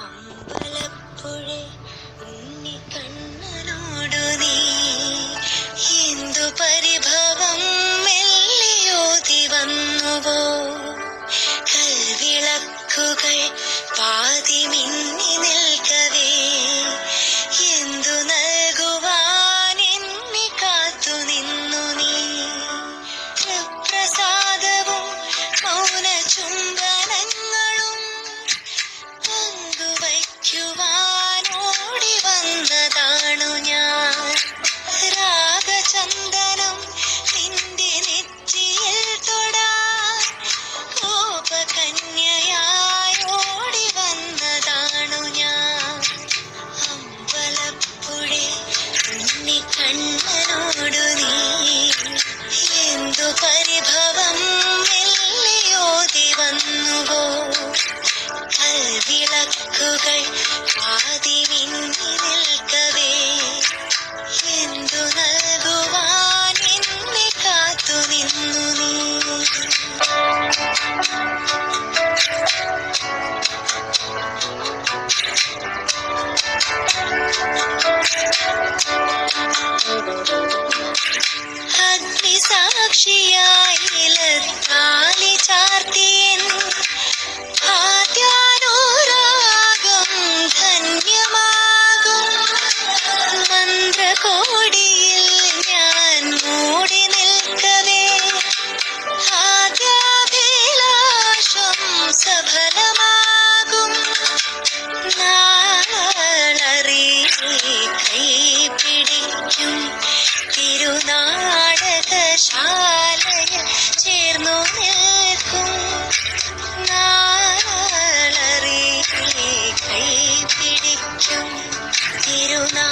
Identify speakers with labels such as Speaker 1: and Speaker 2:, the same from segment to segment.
Speaker 1: അമ്പലപ്പുഴേ ഉണ്ണിക്കണ്ണനോടു നീ എന്തു പരിഭവം മെല്ലിയോതി വന്നുവോ. കൽവിളക്കുകൾ പാതി മിന്നി നിൽക്കവേ എന്തു നൽകുവാൻ എന്നെ കാത്തു നിന്നു നീ. പ്രസാദവും മൗന ചുംബനങ്ങളും പങ്കുവയ്ക്കുവാനോടി വന്നതാണു ഞാൻ. രാഗചന്ദനം നിന്റെ നെറ്റിയിൽ തൊടാൻ കോപകന്യയായി ഓടി വന്നതാണു ഞാൻ. അമ്പലപ്പുഴേ ഉണ്ണിക്കണ്ണനോടു നീ എന്തു പരിഭവം മെല്ലിയോതി വന്നുവോ. കൽവിളക്കുകൾ പാതി മിന്നി നിൽക്കവേ എന്തു നൽകുവാൻ എന്നെ കാത്തു നിന്നു നീ. അഗ്നിസാക്ഷിയായി താലി ചാർത്തിയൻ ആദ്യാനുരാഗം ധന്യമാകും. മന്ത്രകോടിയിൽ ഞാൻ മൂടി നിൽക്കവേ ആദ്യാഭിലാഷം സഫലമാകും. നാളറിയെ കൈ പിടിക്കും തിരുനാടകശാലയിൽ ചേർന്നു നിൽക്കും. നാളറിയെ കൈ പിടിക്കും തിരുനാടകശാലയിൽ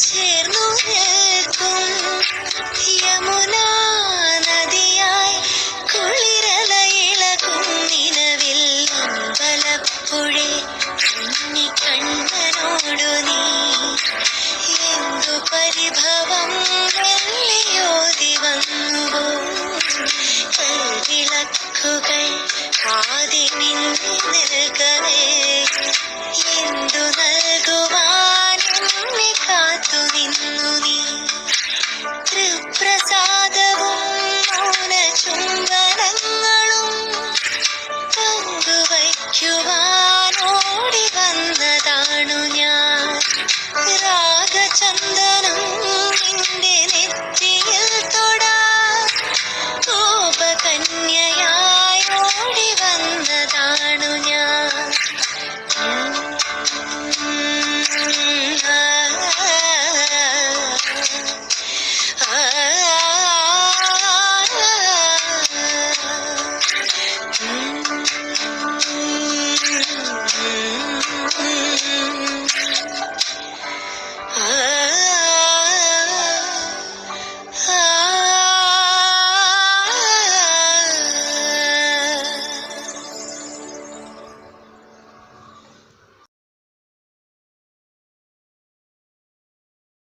Speaker 1: ചേർന്നു നിൽക്കും. യമുനാ നദിയായി കുളിരലയിളകും നിലവിൽ അമ്പലപ്പുഴേ ഉണ്ണിക്കണ്ണനോടു നീ എന്തു പരിഭവം മെല്ലിയോതി വന്നുവോ. കൽവിളക്കുകൾ പാതി മിന്നി നിൽക്കവേ എന്തു നൽകുവാൻ എന്നെ കാത്തു നിന്നു നീ. തൃപ്രസാദവും മൗന ചുംബനങ്ങളും പങ്കുവയ്ക്കുവാനോടി വന്നതാണു ഞാൻ. രാഗചന്ദ